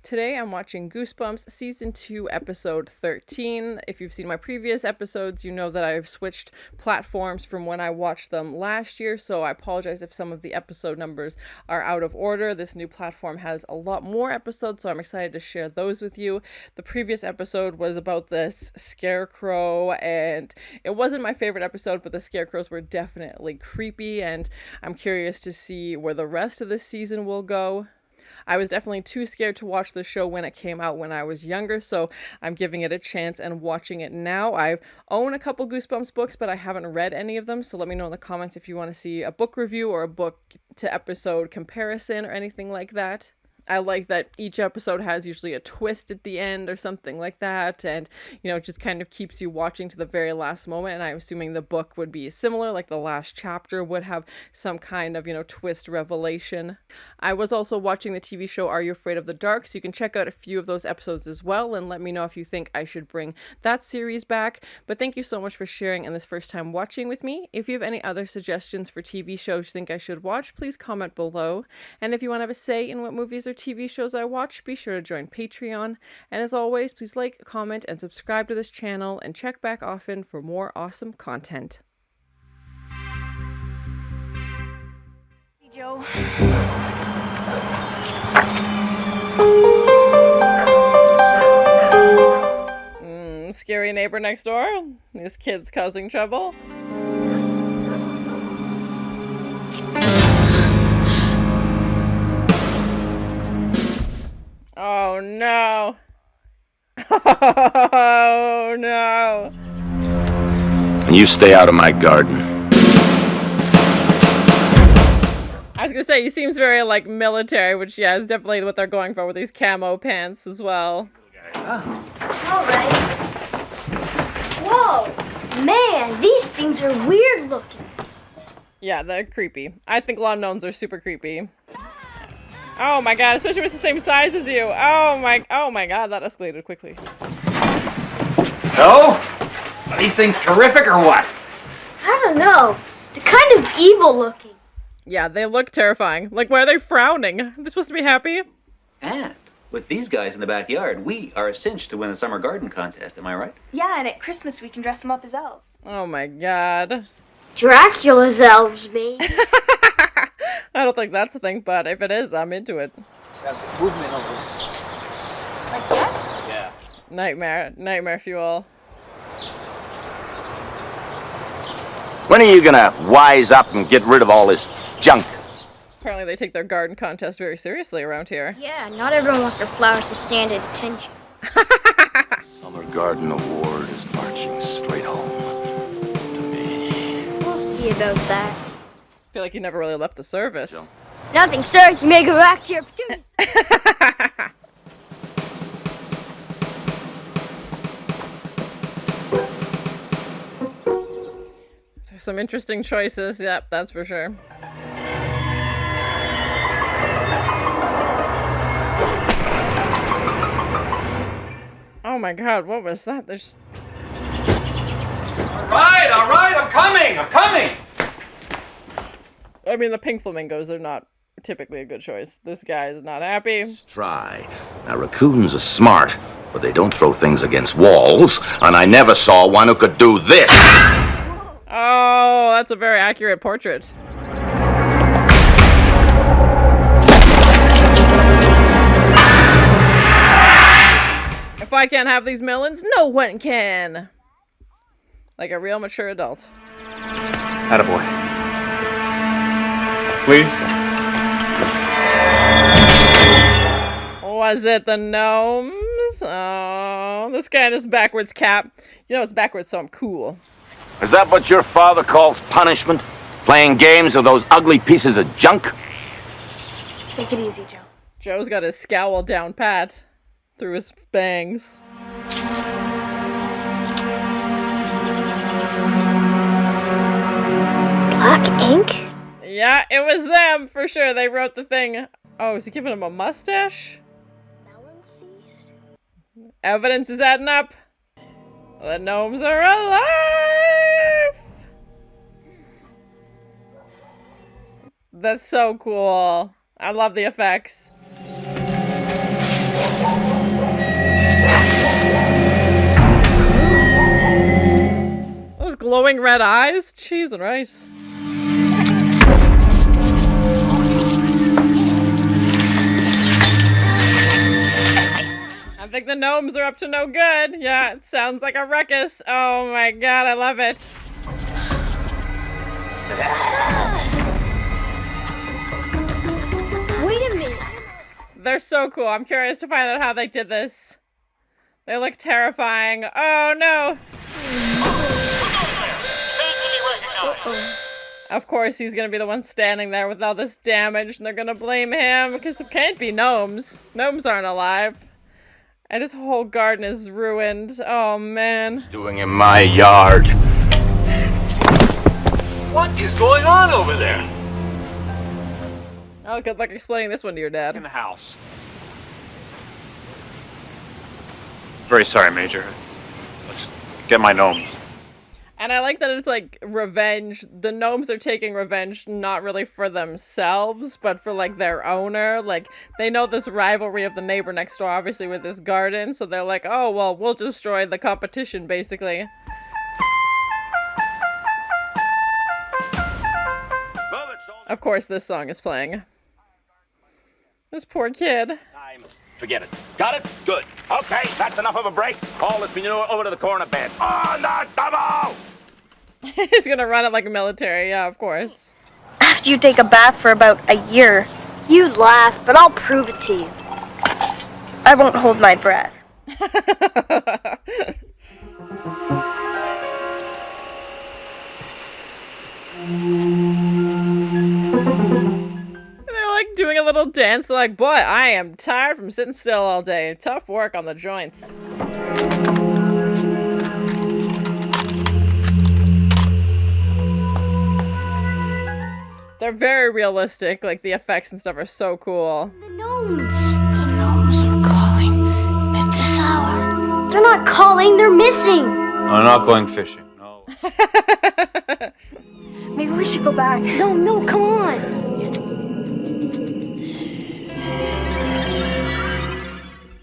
Today I'm watching Goosebumps Season 2, Episode 13. If you've seen my previous episodes, you know that I've switched platforms from when I watched them last year, so I apologize if some of the episode numbers are out of order. This new platform has a lot more episodes, so I'm excited to share those with you. The previous episode was about this scarecrow, and it wasn't my favorite episode, but the scarecrows were definitely creepy, and I'm curious to see where the rest of this season will go. I was definitely too scared to watch the show when it came out when I was younger, so I'm giving it a chance and watching it now. I own a couple Goosebumps books, but I haven't read any of them, so let me know in the comments if you want to see a book review or a book to episode comparison or anything like that. I like that each episode has usually a twist at the end or something like that, and it just kind of keeps you watching to the very last moment. And I'm assuming the book would be similar, like the last chapter would have some kind of twist revelation. I was also watching the TV show Are You Afraid of the Dark, so you can check out a few of those episodes as well and let me know if you think I should bring that series back. But thank you so much for sharing and this first time watching with me. If you have any other suggestions for TV shows you think I should watch, please comment below. And if you want to have a say in what movies or TV shows I watch, be sure to join Patreon. And as always, please like, comment, and subscribe to this channel, and check back often for more awesome content. Hey, Joe. Scary neighbor next door? This kid's causing trouble? Oh no. Oh no. And you stay out of my garden. I was gonna say, he seems very military, which is definitely what they're going for with these camo pants as well. Alright. Whoa! Man, these things are weird looking. Yeah, they're creepy. I think lawn gnomes are super creepy. Oh my god, especially when it's the same size as you. Oh my god, that escalated quickly. So? Are these things terrific or what? I don't know. They're kind of evil looking. Yeah, they look terrifying. Why are they frowning? Are they supposed to be happy? And with these guys in the backyard, we are a cinch to win the summer garden contest, am I right? Yeah, and at Christmas we can dress them up as elves. Oh my god. Dracula's elves, baby. I don't think that's a thing, but if it is, I'm into it. Like that? Yeah. Nightmare fuel. When are you gonna wise up and get rid of all this junk? Apparently they take their garden contest very seriously around here. Yeah, not everyone wants their flowers to stand at attention. Summer Garden Award is marching straight home to me. We'll see about that. I feel like you never really left the service. Joe. Nothing, sir. You may go back to your platoon. There's some interesting choices, yep, that's for sure. Oh my god, what was that? There's... All right, I'm coming! I mean, the pink flamingos are not typically a good choice. This guy is not happy. Try. Now, raccoons are smart, but they don't throw things against walls, and I never saw one who could do this. Oh, that's a very accurate portrait. If I can't have these melons, no one can. Like a real mature adult. Attaboy. Please? Was it the gnomes? Oh, this guy in his backwards cap. It's backwards, so I'm cool. Is that what your father calls punishment? Playing games with those ugly pieces of junk? Take it easy, Joe. Joe's got his scowl down pat through his bangs. Black ink? Yeah, it was them for sure. They wrote the thing. Oh, is he giving him a mustache? Melon seized? Evidence is adding up. The gnomes are alive! That's so cool. I love the effects. red eyes? Cheese and rice. I think the gnomes are up to no good. Yeah, it sounds like a ruckus. Oh my god, I love it. Wait a minute. They're so cool. I'm curious to find out how they did this. They look terrifying. Oh no! Of course he's gonna be the one standing there with all this damage and they're gonna blame him because it can't be gnomes. Gnomes aren't alive. And his whole garden is ruined. Oh man. What's doing in my yard? What is going on over there? Oh, good luck explaining this one to your In dad. the house. Very sorry, Major. Let's get my gnomes. And I like that it's like revenge. The gnomes are taking revenge not really for themselves, but for like their owner. Like they know this rivalry of the neighbor next door, obviously with this garden. So they're like, oh, well, we'll destroy the competition, basically. Of course, this song is playing. This poor kid. Forget it. Got it? Good. Okay, that's enough of a break. All this manure over to the corner bed. On the double! He's gonna run it like a military, yeah, of course. After you take a bath for about a year, You laugh, but I'll prove it to you. I won't hold my breath. They're like doing a little dance. They're like, boy, I am tired from sitting still all day. Tough work on the joints. They're very realistic. Like the effects and stuff are so cool. The gnomes. The gnomes are calling. It's a sour. They're not calling, they're missing. I'm not going fishing. No. maybe we should go back. No, come on.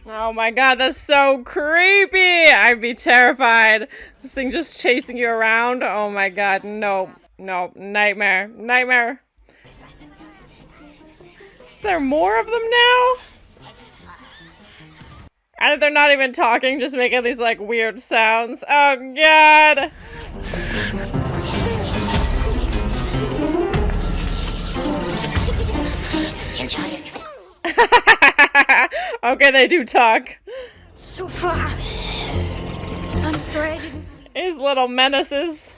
Oh my god, that's so creepy! I'd be terrified. This thing just chasing you around. Oh my god, no. No, nightmare. Nightmare. Is there more of them now? And they're not even talking, just making these like weird sounds. Oh god! Enjoy your trip. Okay, they do talk. So far. I'm sorry I didn't. These little menaces.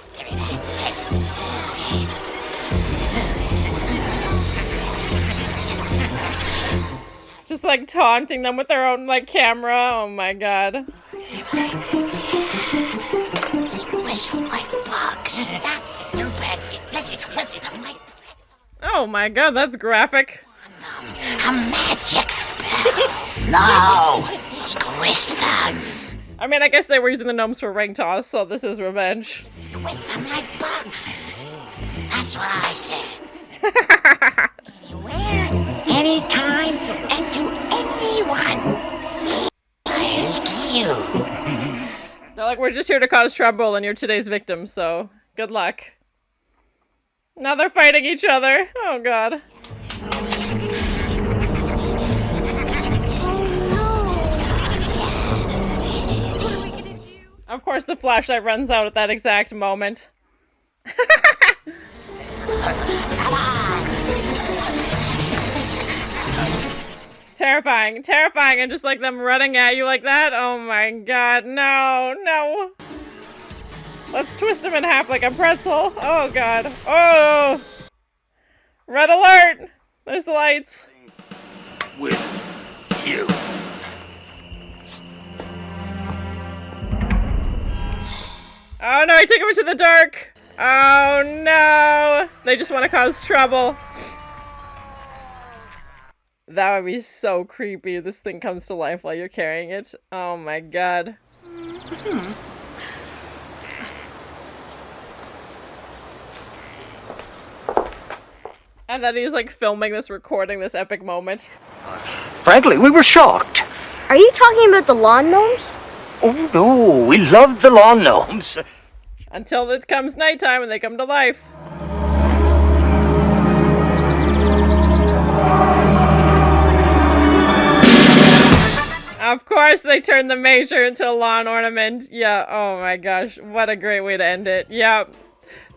Just like taunting them with their own like camera. Oh my god. Squish them like bugs. That's stupid. Let you twist them like Oh my god, that's graphic. a magic spell. No, squish them. I mean, I guess they were using the gnomes for ring toss, so this is revenge. Twist them like bugs. That's what I said. Anywhere, anytime, and to anyone. Like you. They're like, we're just here to cause trouble and you're today's victim, so good luck. Now they're fighting each other. Oh god. Of course the flashlight runs out at that exact moment. Terrifying, terrifying, and just like them running at you like that. Oh my god, no, no. Let's twist him in half like a pretzel. Oh god. Oh! Red alert! There's the lights. With you. Oh no, he took him into the dark! Oh no! They just want to cause trouble. That would be so creepy. This thing comes to life while you're carrying it. Oh my god. And then he's like filming this, recording this epic moment. Frankly, we were shocked. Are you talking about the lawn gnomes? Oh no, we loved the lawn gnomes. Until it comes nighttime and they come to life. Of course they turned the Major into a lawn ornament. Yeah, oh my gosh, what a great way to end it. Yep,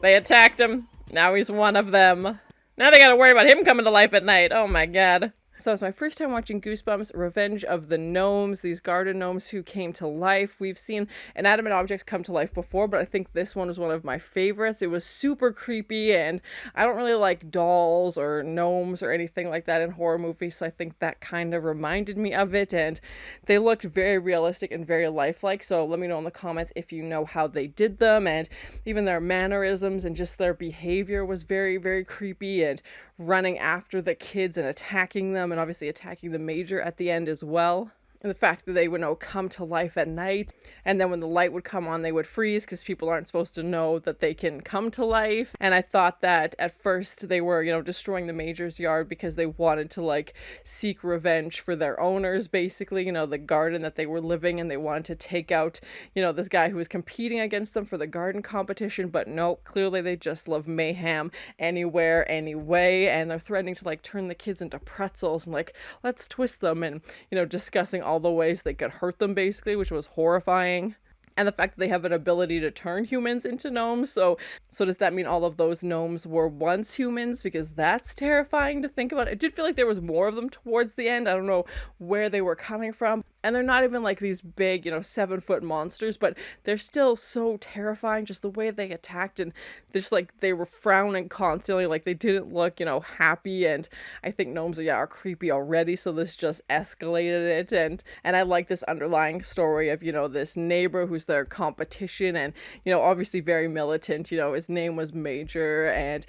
they attacked him. Now he's one of them. Now they gotta worry about him coming to life at night. Oh my god. So it's my first time watching Goosebumps, Revenge of the Gnomes, these garden gnomes who came to life. We've seen inanimate objects come to life before, but I think this one was one of my favorites. It was super creepy, and I don't really like dolls or gnomes or anything like that in horror movies, so I think that kind of reminded me of it, and they looked very realistic and very lifelike, so let me know in the comments if you know how they did them, and even their mannerisms and just their behavior was very, very creepy, and running after the kids and attacking them, and obviously attacking the Major at the end as well. And the fact that they would come to life at night, and then when the light would come on, they would freeze because people aren't supposed to know that they can come to life. And I thought that at first they were, destroying the Major's yard because they wanted to seek revenge for their owners, basically, the garden that they were living in. They wanted to take out, this guy who was competing against them for the garden competition. But no, clearly they just love mayhem anywhere, anyway. And they're threatening to turn the kids into pretzels and let's twist them, and discussing all the ways they could hurt them, basically, which was horrifying. And the fact that they have an ability to turn humans into gnomes. So does that mean all of those gnomes were once humans? Because that's terrifying to think about. It did feel like there was more of them towards the end. I don't know where they were coming from. And they're not even these big, 7-foot monsters, but they're still so terrifying, just the way they attacked, and just they were frowning constantly, they didn't look, happy. And I think gnomes are creepy already, so this just escalated it. And I like this underlying story of, this neighbor who's their competition, and, obviously very militant. His name was Major, and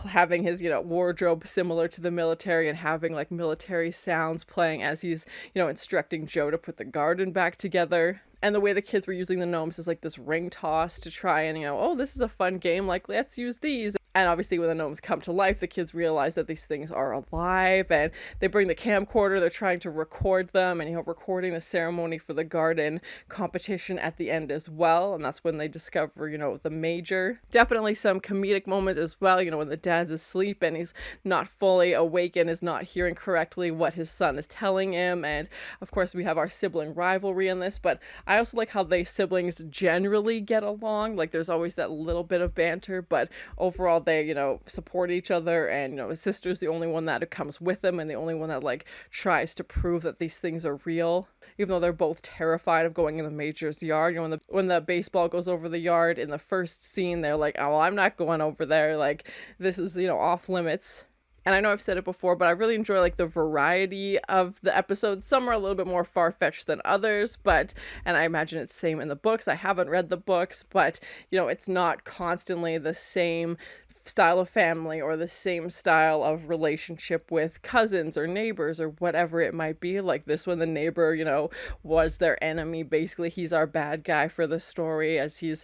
having his, wardrobe similar to the military, and having military sounds playing as he's, instructing Joe to put the garden back together. And the way the kids were using the gnomes is this ring toss to try and, oh, this is a fun game, let's use these. And obviously when the gnomes come to life, the kids realize that these things are alive, and they bring the camcorder. They're trying to record them, and, recording the ceremony for the garden competition at the end as well. And that's when they discover, the Major. Definitely some comedic moments as well, when the dad's asleep and he's not fully awake and is not hearing correctly what his son is telling him. And of course we have our sibling rivalry in this, but I also like how they siblings generally get along. There's always that little bit of banter, but overall they, support each other. And, his sister's the only one that comes with them, and the only one that tries to prove that these things are real, even though they're both terrified of going in the Major's yard. When the baseball goes over the yard in the first scene, they're like, oh, well, I'm not going over there. This is, off limits. And I know I've said it before, but I really enjoy the variety of the episodes. Some are a little bit more far-fetched than others, and I imagine it's the same in the books. I haven't read the books, but it's not constantly the same style of family or the same style of relationship with cousins or neighbors or whatever it might be. This one, the neighbor, was their enemy. Basically, he's our bad guy for the story, as he's,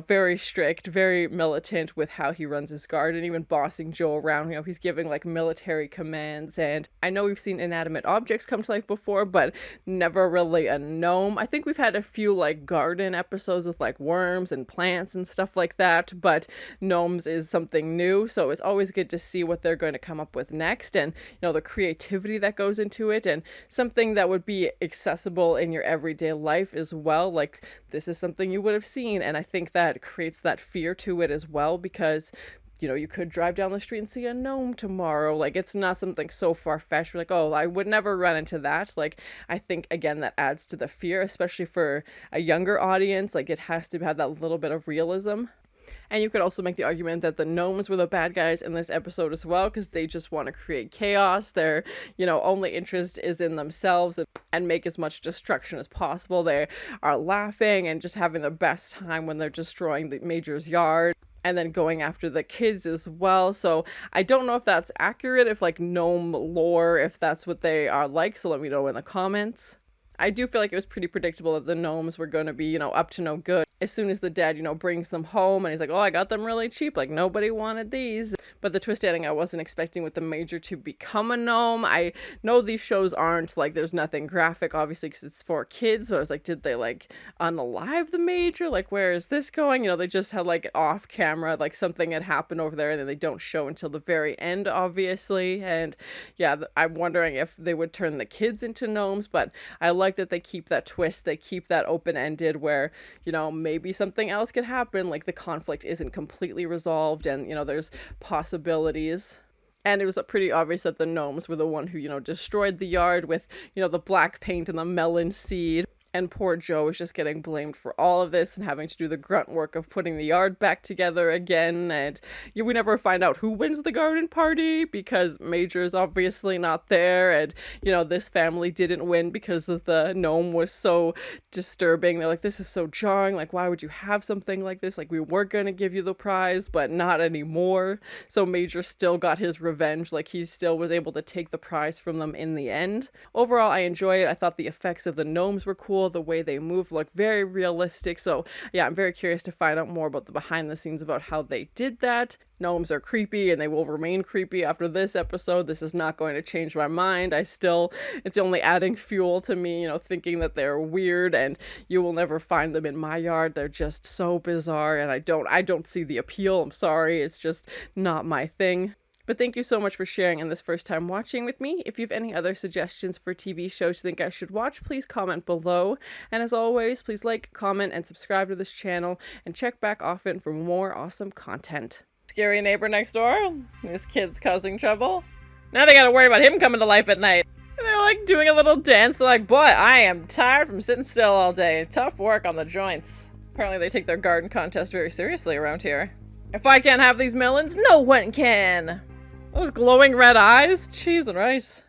very strict, very militant with how he runs his garden, even bossing Joe around. He's giving military commands. And I know we've seen inanimate objects come to life before, but never really a gnome. I think we've had a few garden episodes with worms and plants and stuff like that, but gnomes is something new, so it's always good to see what they're going to come up with next, and the creativity that goes into it, and something that would be accessible in your everyday life as well. This is something you would have seen, and I think that creates that fear to it as well, because you could drive down the street and see a gnome tomorrow. It's not something so far-fetched. We're oh, I would never run into that. I think, again, that adds to the fear, especially for a younger audience. It has to have that little bit of realism. And you could also make the argument that the gnomes were the bad guys in this episode as well, because they just want to create chaos. Their, only interest is in themselves and make as much destruction as possible. They are laughing and just having the best time when they're destroying the Major's yard, and then going after the kids as well. So I don't know if that's accurate, if gnome lore, if that's what they are so let me know in the comments. I do feel like it was pretty predictable that the gnomes were going to be, up to no good. as soon as the dad, you know, brings them home and he's like, oh, I got them really cheap. Like, nobody wanted these. But the twist ending I wasn't expecting with the Major to become a gnome. I know these shows aren't, like, there's nothing graphic, obviously, because it's for kids. So I was like, did they, like, unalive the Major? Like, where is this going? You know, they just had, like, off camera, like, something had happened over there, and then they don't show until the very end, obviously. And yeah, I'm wondering if they would turn the kids into gnomes, but I like that they keep that twist. They keep that open-ended where, you know, maybe something else could happen, like the conflict isn't completely resolved and, you know, there's possibilities. And it was pretty obvious that the gnomes were the one who, you know, destroyed the yard with, you know, the black paint and the melon seed. And poor Joe is just getting blamed for all of this and having to do the grunt work of putting the yard back together again. And we never find out who wins the garden party because Major's obviously not there. And, you know, this family didn't win because of the gnome was so disturbing. They're like, this is so jarring. Like, why would you have something like this? Like, we were going to give you the prize, but not anymore. So Major still got his revenge. Like, he still was able to take the prize from them in the end. Overall, I enjoyed it. I thought the effects of the gnomes were cool. The way they move look very realistic. So yeah, I'm very curious to find out more about the behind the scenes about how they did that. Gnomes are creepy and they will remain creepy after this episode. This is not going to change my mind. It's only adding fuel to me, you know, thinking that they're weird and you will never find them in my yard. They're just so bizarre and I don't see the appeal. I'm sorry. It's just not my thing. But thank you so much for sharing and this first time watching with me. If you have any other suggestions for TV shows you think I should watch, please comment below. And as always, please like, comment, and subscribe to this channel, and check back often for more awesome content. Scary neighbor next door? This kid's causing trouble? Now they gotta worry about him coming to life at night. And they're like doing a little dance. They're like, boy, I am tired from sitting still all day. Tough work on the joints. Apparently they take their garden contest very seriously around here. If I can't have these melons, no one can! Those glowing red eyes? Cheese and rice.